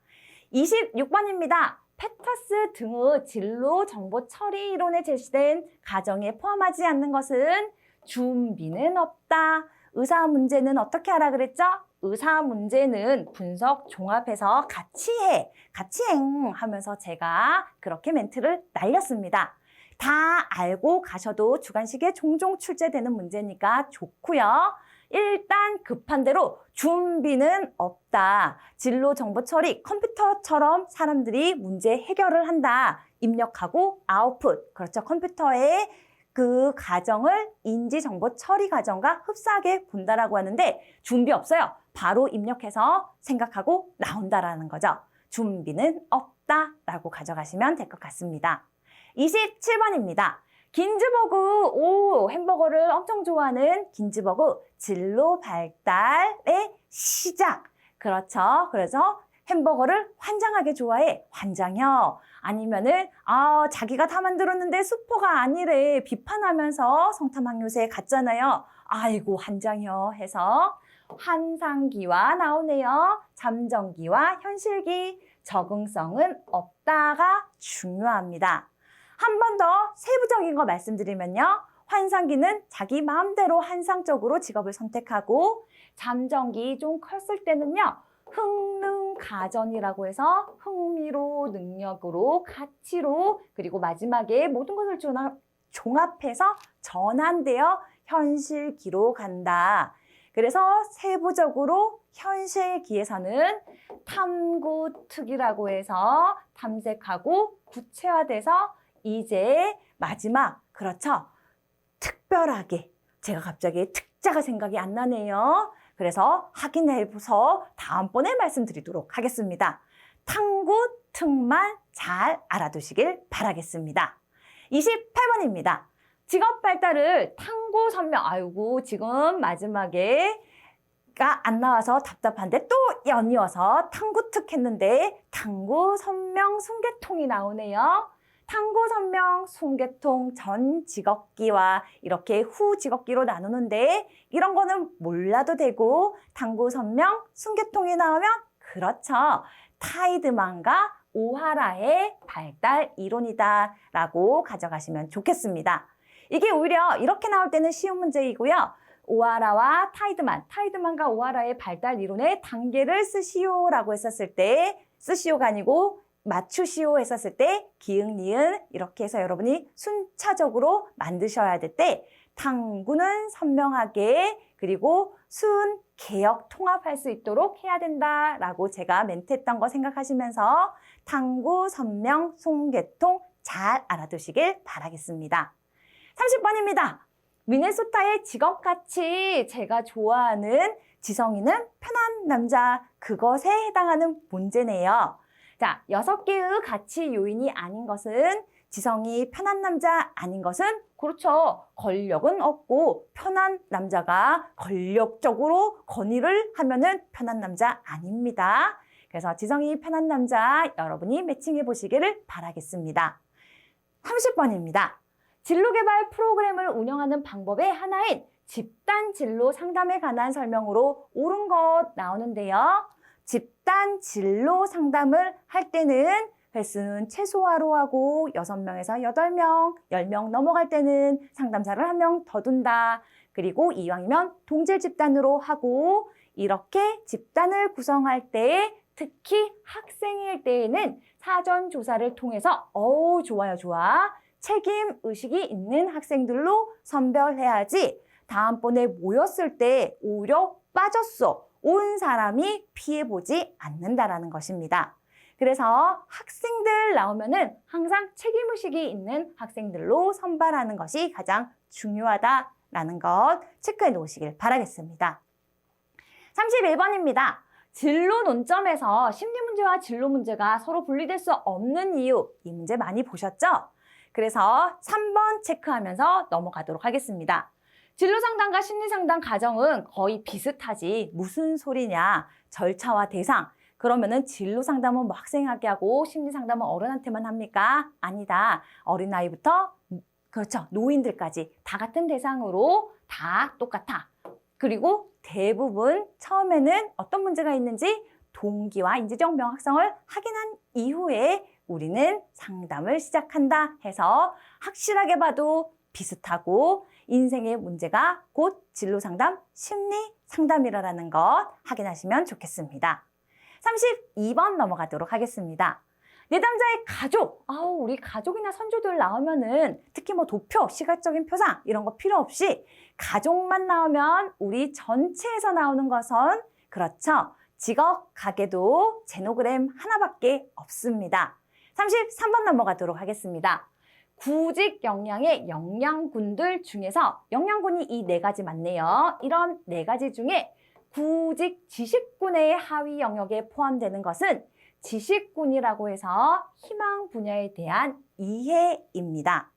26번입니다. 패터스 등의 진로 정보 처리 이론에 제시된 가정에 포함하지 않는 것은 준비는 없다. 의사 문제는 어떻게 하라 그랬죠? 의사 문제는 분석 종합해서 같이 하면서 제가 그렇게 멘트를 날렸습니다. 다 알고 가셔도 주관식에 종종 출제되는 문제니까 좋고요. 일단 급한 대로 준비는 없다. 진로 정보 처리, 컴퓨터처럼 사람들이 문제 해결을 한다. 입력하고 아웃풋. 그렇죠. 컴퓨터에 그 과정을 인지정보 처리 과정과 흡사하게 본다라고 하는데 준비 없어요. 바로 입력해서 생각하고 나온다라는 거죠. 준비는 없다라고 가져가시면 될 것 같습니다. 27번입니다. 긴즈버그, 햄버거를 엄청 좋아하는 긴즈버그, 진로 발달의 시작. 그렇죠. 그래서 햄버거를 환장하게 좋아해. 환장혀. 아니면은 자기가 다 만들었는데 수포가 아니래. 비판하면서 성탐학요새 갔잖아요. 아이고 환장혀 해서 환상기와 나오네요. 잠정기와 현실기. 적응성은 없다가 중요합니다. 한 번 더 세부적인 거 말씀드리면요. 환상기는 자기 마음대로 환상적으로 직업을 선택하고 잠정기 좀 컸을 때는요. 흥능가전이라고 해서 흥미로, 능력으로, 가치로 그리고 마지막에 모든 것을 종합해서 전환되어 현실기로 간다. 그래서 세부적으로 현실기에서는 탐구특이라고 해서 탐색하고 구체화돼서 이제 마지막, 그렇죠. 특별하게, 제가 갑자기 특자가 생각이 안 나네요. 그래서 확인해서 다음번에 말씀드리도록 하겠습니다. 탐구특만 잘 알아두시길 바라겠습니다. 28번입니다. 직업 발달을 탐구 선명, 아이고 지금 마지막에 안 나와서 답답한데 또 연이어서 탐구특 했는데 탐구 선명 순계통이 나오네요. 탐구 선명 순계통 전 직업기와 이렇게 후 직업기로 나누는데 이런 거는 몰라도 되고 탐구 선명 순계통이 나오면 그렇죠. 타이드만과 오하라의 발달 이론이다 라고 가져가시면 좋겠습니다. 이게 오히려 이렇게 나올 때는 쉬운 문제이고요. 오하라와 타이드만과 오하라의 발달 이론의 단계를 쓰시오라고 했었을 때 쓰시오가 아니고 맞추시오 했었을 때 기흥, 니은 이렇게 해서 여러분이 순차적으로 만드셔야 될 때 탐구는 선명하게 그리고 순, 개역, 통합할 수 있도록 해야 된다라고 제가 멘트했던 거 생각하시면서 탐구, 선명, 송계통 잘 알아두시길 바라겠습니다. 30번입니다. 미네소타의 직업가치 제가 좋아하는 지성이는 편한 남자 그것에 해당하는 문제네요. 자, 6개의 가치 요인이 아닌 것은 지성이 편한 남자 아닌 것은 그렇죠. 권력은 없고 편한 남자가 권력적으로 건의를 하면은 편한 남자 아닙니다. 그래서 지성이 편한 남자 여러분이 매칭해 보시기를 바라겠습니다. 30번입니다. 진로개발 프로그램을 운영하는 방법의 하나인 집단 진로 상담에 관한 설명으로 옳은 것 나오는데요. 집단 진로 상담을 할 때는 횟수는 최소화로 하고 6명에서 8명, 10명 넘어갈 때는 상담사를 1명 더 둔다. 그리고 이왕이면 동질 집단으로 하고 이렇게 집단을 구성할 때 특히 학생일 때에는 사전 조사를 통해서 좋아요, 좋아. 책임 의식이 있는 학생들로 선별해야지 다음번에 모였을 때 오히려 빠졌어. 온 사람이 피해보지 않는다라는 것입니다. 그래서 학생들 나오면은 항상 책임의식이 있는 학생들로 선발하는 것이 가장 중요하다라는 것 체크해 놓으시길 바라겠습니다. 31번입니다. 진로 논점에서 심리문제와 진로문제가 서로 분리될 수 없는 이유, 이 문제 많이 보셨죠? 그래서 3번 체크하면서 넘어가도록 하겠습니다. 진로상담과 심리상담 과정은 거의 비슷하지 무슨 소리냐 절차와 대상 그러면은 진로상담은 뭐 학생에게 하고 심리상담은 어른한테만 합니까? 아니다. 어린아이부터 그렇죠 노인들까지 다 같은 대상으로 다 똑같아. 그리고 대부분 처음에는 어떤 문제가 있는지 동기와 인지적 명확성을 확인한 이후에 우리는 상담을 시작한다 해서 확실하게 봐도 비슷하고 인생의 문제가 곧 진로상담, 심리상담이라는 것 확인하시면 좋겠습니다. 32번 넘어가도록 하겠습니다. 내담자의 가족, 우리 가족이나 선조들 나오면은 특히 뭐 도표, 시각적인 표상 이런 거 필요 없이 가족만 나오면 우리 전체에서 나오는 것은 그렇죠. 직업, 가게도 제노그램 하나밖에 없습니다. 33번 넘어가도록 하겠습니다. 구직 역량의 역량군들 중에서 역량군이 이 네 가지 맞네요. 이런 네 가지 중에 구직 지식군의 하위 영역에 포함되는 것은 지식군이라고 해서 희망 분야에 대한 이해입니다.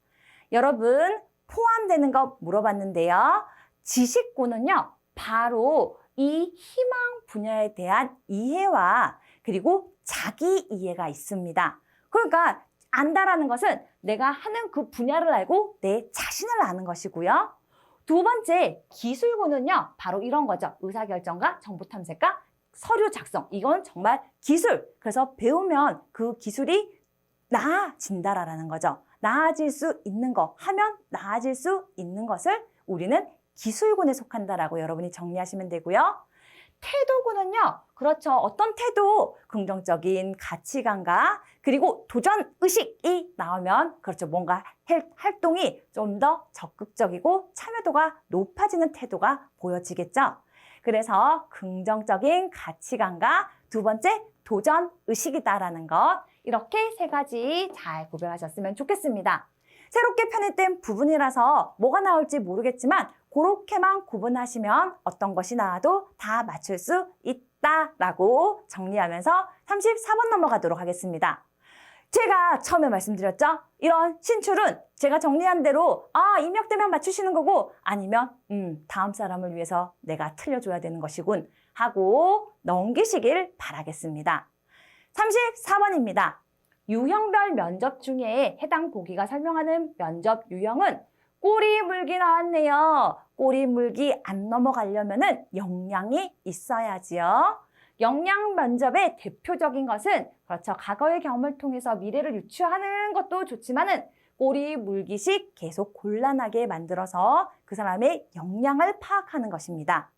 여러분 포함되는 거 물어봤는데요. 지식군은요, 바로 이 희망 분야에 대한 이해와 그리고 자기 이해가 있습니다. 그러니까 안다라는 것은 내가 하는 그 분야를 알고 내 자신을 아는 것이고요. 두 번째, 기술군은요, 바로 이런 거죠. 의사결정과 정보탐색과 서류 작성. 이건 정말 기술. 그래서 배우면 그 기술이 나아진다라는 거죠. 나아질 수 있는 거, 하면 나아질 수 있는 것을 우리는 기술군에 속한다라고 여러분이 정리하시면 되고요. 태도군은요, 그렇죠. 어떤 태도, 긍정적인 가치관과 그리고 도전 의식이 나오면 그렇죠. 뭔가 활동이 좀 더 적극적이고 참여도가 높아지는 태도가 보여지겠죠. 그래서 긍정적인 가치관과 두 번째 도전 의식이다라는 것, 이렇게 세 가지 잘 구별하셨으면 좋겠습니다. 새롭게 편입된 부분이라서 뭐가 나올지 모르겠지만 그렇게만 구분하시면 어떤 것이 나와도 다 맞출 수 있다라고 정리하면서 34번 넘어가도록 하겠습니다. 제가 처음에 말씀드렸죠? 이런 신출은 제가 정리한 대로 입력되면 맞추시는 거고 아니면 다음 사람을 위해서 내가 틀려줘야 되는 것이군 하고 넘기시길 바라겠습니다. 34번입니다. 유형별 면접 중에 해당 보기가 설명하는 면접 유형은 꼬리 물기 나왔네요. 꼬리 물기 안 넘어가려면은 역량이 있어야지요. 역량 면접의 대표적인 것은 그렇죠. 과거의 경험을 통해서 미래를 유추하는 것도 좋지만은 꼬리 물기식 계속 곤란하게 만들어서 그 사람의 역량을 파악하는 것입니다.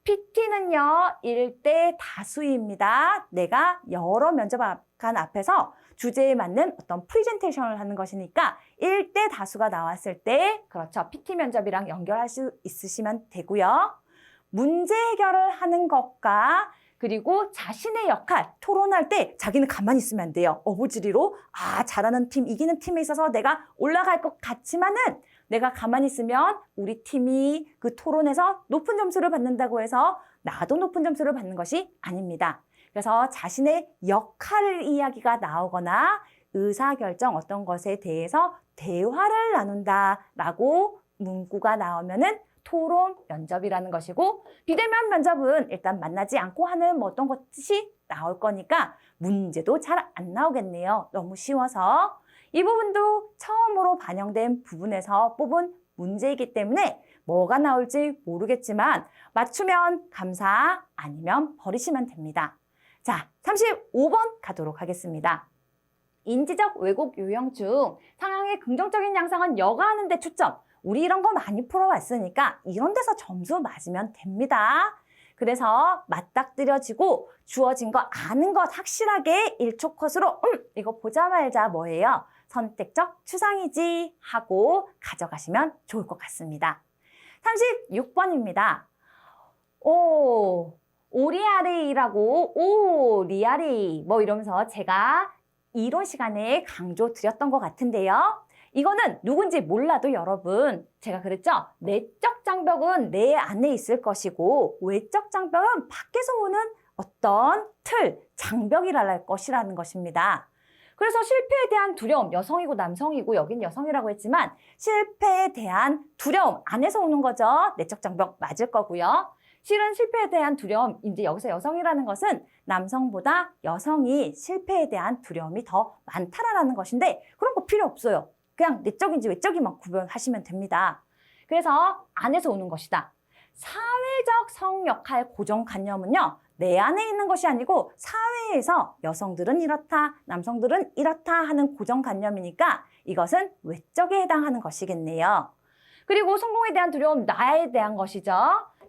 PT는요, 1대 다수입니다. 내가 여러 면접관 앞에서 주제에 맞는 어떤 프레젠테이션을 하는 것이니까 1대 다수가 나왔을 때 그렇죠. PT 면접이랑 연결할 수 있으시면 되고요. 문제 해결을 하는 것과 그리고 자신의 역할, 토론할 때 자기는 가만히 있으면 안 돼요. 어부지리로 잘하는 팀, 이기는 팀에 있어서 내가 올라갈 것 같지만은 내가 가만히 있으면 우리 팀이 그 토론에서 높은 점수를 받는다고 해서 나도 높은 점수를 받는 것이 아닙니다. 그래서 자신의 역할 이야기가 나오거나 의사결정 어떤 것에 대해서 대화를 나눈다라고 문구가 나오면은 토론 면접이라는 것이고 비대면 면접은 일단 만나지 않고 하는 어떤 것이 나올 거니까 문제도 잘 안 나오겠네요. 너무 쉬워서. 이 부분도 처음으로 반영된 부분에서 뽑은 문제이기 때문에 뭐가 나올지 모르겠지만 맞추면 감사, 아니면 버리시면 됩니다. 자, 35번 가도록 하겠습니다. 인지적 왜곡 유형 중 상황의 긍정적인 양상은 여과하는 데 초점. 우리 이런 거 많이 풀어왔으니까 이런 데서 점수 맞으면 됩니다. 그래서 맞닥뜨려지고 주어진 거 아는 것 확실하게 1초 컷으로 이거 보자 말자 뭐예요? 선택적 추상이지 하고 가져가시면 좋을 것 같습니다. 36번입니다. 오리아리라고 오리아리 뭐 이러면서 제가 이론 시간에 강조 드렸던 것 같은데요. 이거는 누군지 몰라도 여러분 제가 그랬죠? 내적 장벽은 내 안에 있을 것이고 외적 장벽은 밖에서 오는 어떤 틀, 장벽이랄 것이라는 것입니다. 그래서 실패에 대한 두려움, 여성이고 남성이고 여긴 여성이라고 했지만 실패에 대한 두려움 안에서 오는 거죠. 내적 장벽 맞을 거고요. 실은 실패에 대한 두려움, 이제 여기서 여성이라는 것은 남성보다 여성이 실패에 대한 두려움이 더 많다라는 것인데 그런 거 필요 없어요. 그냥 내적인지 외적인만 구별하시면 됩니다. 그래서 안에서 오는 것이다. 사회적 성역할 고정관념은요. 내 안에 있는 것이 아니고 사회에서 여성들은 이렇다, 남성들은 이렇다 하는 고정관념이니까 이것은 외적에 해당하는 것이겠네요. 그리고 성공에 대한 두려움, 나에 대한 것이죠.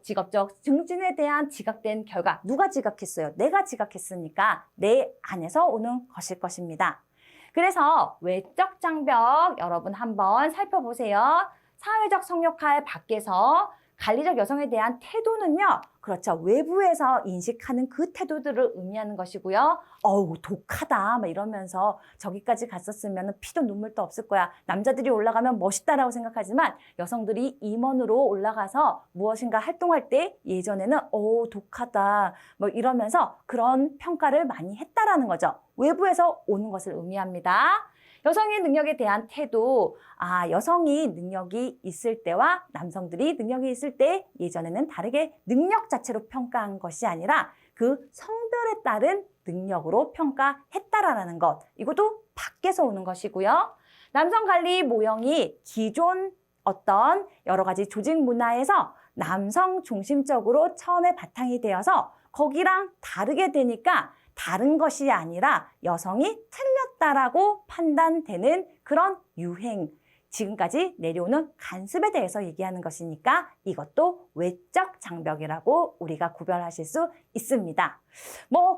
직업적 증진에 대한 지각된 결과, 누가 지각했어요? 내가 지각했으니까 내 안에서 오는 것일 것입니다. 그래서 외적 장벽 여러분 한번 살펴보세요. 사회적 성역할 밖에서 관리적 여성에 대한 태도는요. 그렇죠. 외부에서 인식하는 그 태도들을 의미하는 것이고요. 어우, 독하다. 막 이러면서 저기까지 갔었으면 피도 눈물도 없을 거야. 남자들이 올라가면 멋있다라고 생각하지만 여성들이 임원으로 올라가서 무엇인가 활동할 때 예전에는 독하다. 뭐 이러면서 그런 평가를 많이 했다라는 거죠. 외부에서 오는 것을 의미합니다. 여성의 능력에 대한 태도, 여성이 능력이 있을 때와 남성들이 능력이 있을 때 예전에는 다르게 능력 자체로 평가한 것이 아니라 그 성별에 따른 능력으로 평가했다라는 것. 이것도 밖에서 오는 것이고요. 남성 관리 모형이 기존 어떤 여러 가지 조직 문화에서 남성 중심적으로 처음에 바탕이 되어서 거기랑 다르게 되니까 다른 것이 아니라 여성이 틀렸다라고 판단되는 그런 유행, 지금까지 내려오는 간습에 대해서 얘기하는 것이니까 이것도 외적 장벽이라고 우리가 구별하실 수 있습니다.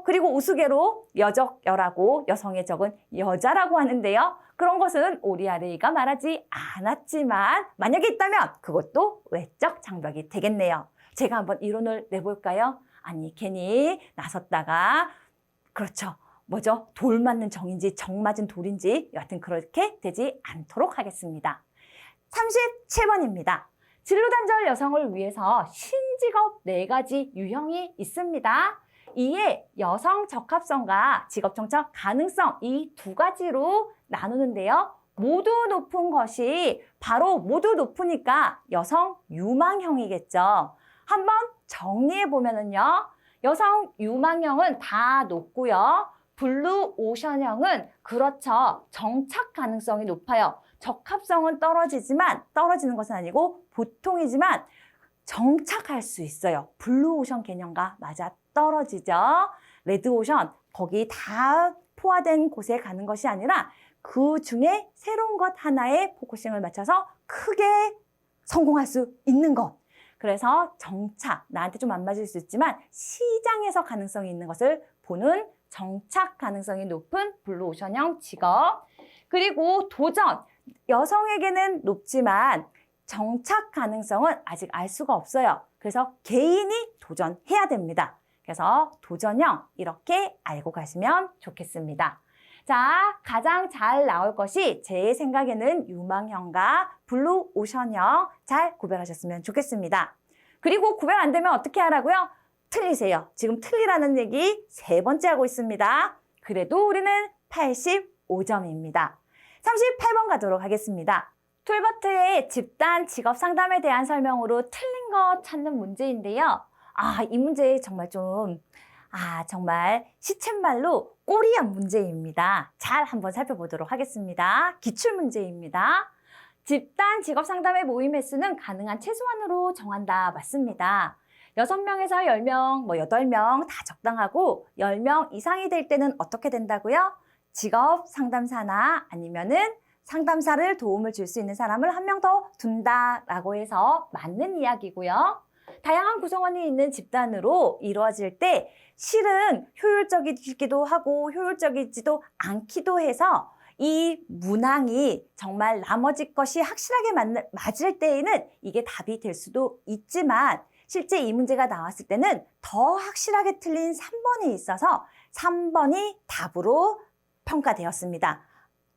그리고 우스개로 여적여라고 여성의 적은 여자라고 하는데요. 그런 것은 오리아레이가 말하지 않았지만 만약에 있다면 그것도 외적 장벽이 되겠네요. 제가 한번 이론을 내볼까요? 아니, 괜히 나섰다가 그렇죠. 돌 맞는 정인지 정 맞은 돌인지 여하튼 그렇게 되지 않도록 하겠습니다. 37번입니다. 진로단절 여성을 위해서 신직업 4가지 유형이 있습니다. 이에 여성 적합성과 직업 정착 가능성 이 2가지로 나누는데요. 모두 높은 것이 바로 모두 높으니까 여성 유망형이겠죠. 한번 정리해 보면은요. 여성 유망형은 다 높고요. 블루 오션형은 그렇죠. 정착 가능성이 높아요. 적합성은 떨어지는 것은 아니고 보통이지만 정착할 수 있어요. 블루 오션 개념과 맞아 떨어지죠. 레드 오션 거기 다 포화된 곳에 가는 것이 아니라 그 중에 새로운 것 하나에 포커싱을 맞춰서 크게 성공할 수 있는 것. 그래서 정착, 나한테 좀 안 맞을 수 있지만 시장에서 가능성이 있는 것을 보는 정착 가능성이 높은 블루오션형 직업. 그리고 도전, 여성에게는 높지만 정착 가능성은 아직 알 수가 없어요. 그래서 개인이 도전해야 됩니다. 그래서 도전형 이렇게 알고 가시면 좋겠습니다. 자, 가장 잘 나올 것이 제 생각에는 유망형과 블루오션형 잘 구별하셨으면 좋겠습니다. 그리고 구별 안 되면 어떻게 하라고요? 틀리세요. 지금 틀리라는 얘기 3번째 하고 있습니다. 그래도 우리는 85점입니다. 38번 가도록 하겠습니다. 툴버트의 집단 직업 상담에 대한 설명으로 틀린 것 찾는 문제인데요. 이 문제 정말 정말 시쳇말로 꼬리한 문제입니다. 잘 한번 살펴보도록 하겠습니다. 기출문제입니다. 집단 직업 상담의 모임 횟수는 가능한 최소한으로 정한다. 맞습니다. 6명에서 10명, 8명 다 적당하고 10명 이상이 될 때는 어떻게 된다고요? 직업 상담사나 아니면은 상담사를 도움을 줄 수 있는 사람을 한 명 더 둔다라고 해서 맞는 이야기고요. 다양한 구성원이 있는 집단으로 이루어질 때 실은 효율적이기도 하고 효율적이지도 않기도 해서 이 문항이 정말 나머지 것이 확실하게 맞을 때에는 이게 답이 될 수도 있지만 실제 이 문제가 나왔을 때는 더 확실하게 틀린 3번이 있어서 3번이 답으로 평가되었습니다.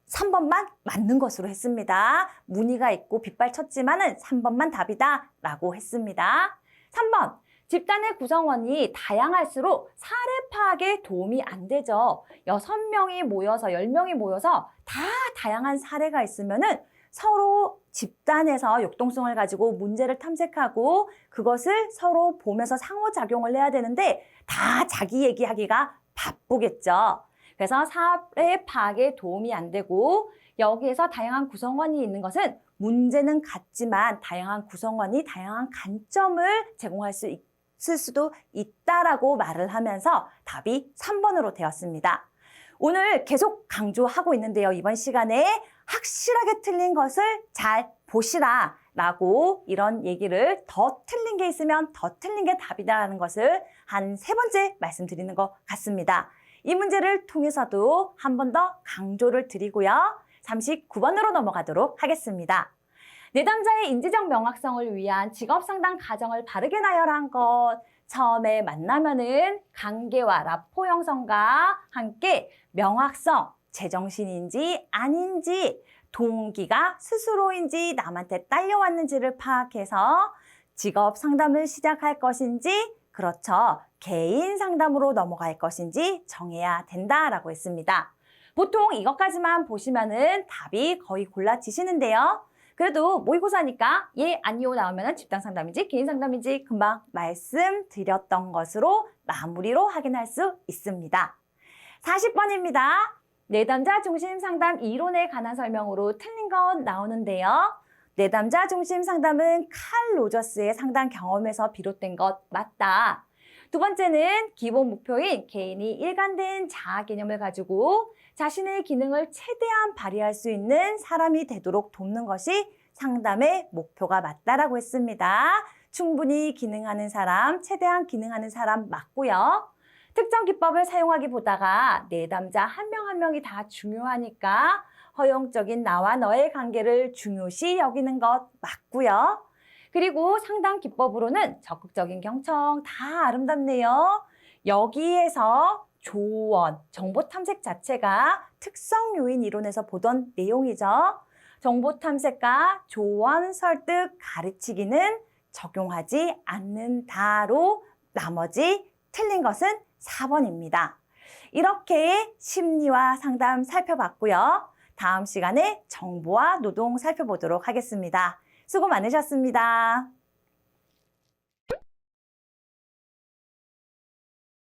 3번만 맞는 것으로 했습니다. 문의가 있고 빗발쳤지만은 3번만 답이다 라고 했습니다. 3번, 집단의 구성원이 다양할수록 사례 파악에 도움이 안 되죠. 6명이 모여서 10명이 모여서 다 다양한 사례가 있으면은 서로 집단에서 역동성을 가지고 문제를 탐색하고 그것을 서로 보면서 상호작용을 해야 되는데 다 자기 얘기하기가 바쁘겠죠. 그래서 사례 파악에 도움이 안 되고 여기에서 다양한 구성원이 있는 것은 문제는 같지만 다양한 구성원이 다양한 관점을 제공할 수 있을 수도 있다라고 말을 하면서 답이 3번으로 되었습니다. 오늘 계속 강조하고 있는데요. 이번 시간에 확실하게 틀린 것을 잘 보시라 라고 이런 얘기를 더 틀린 게 있으면 더 틀린 게 답이다라는 것을 한 3번째 말씀드리는 것 같습니다. 이 문제를 통해서도 한 번 더 강조를 드리고요. 39번으로 넘어가도록 하겠습니다. 내담자의 인지적 명확성을 위한 직업상담 과정을 바르게 나열한 것. 처음에 만나면은 관계와 라포 형성과 함께 명확성, 제정신인지 아닌지, 동기가 스스로인지 남한테 딸려왔는지를 파악해서 직업 상담을 시작할 것인지, 그렇죠, 개인 상담으로 넘어갈 것인지 정해야 된다라고 했습니다. 보통 이것까지만 보시면은 답이 거의 골라지시는데요. 그래도 모의고사니까 예, 아니요 나오면 집단 상담인지 개인 상담인지 금방 말씀드렸던 것으로 마무리로 확인할 수 있습니다. 40번입니다. 내담자 중심 상담 이론에 관한 설명으로 틀린 건 나오는데요. 내담자 중심 상담은 칼 로저스의 상담 경험에서 비롯된 것 맞다. 두 번째는 기본 목표인 개인이 일관된 자아 개념을 가지고 자신의 기능을 최대한 발휘할 수 있는 사람이 되도록 돕는 것이 상담의 목표가 맞다라고 했습니다. 충분히 기능하는 사람, 최대한 기능하는 사람 맞고요. 특정 기법을 사용하기보다가 내담자 한 명 한 명이 다 중요하니까 허용적인 나와 너의 관계를 중요시 여기는 것 맞고요. 그리고 상담 기법으로는 적극적인 경청 다 아름답네요. 여기에서 조언, 정보 탐색 자체가 특성 요인 이론에서 보던 내용이죠. 정보 탐색과 조언, 설득, 가르치기는 적용하지 않는다로 나머지 틀린 것은 4번입니다. 이렇게 심리와 상담 살펴봤고요. 다음 시간에 정보와 노동 살펴보도록 하겠습니다. 수고 많으셨습니다.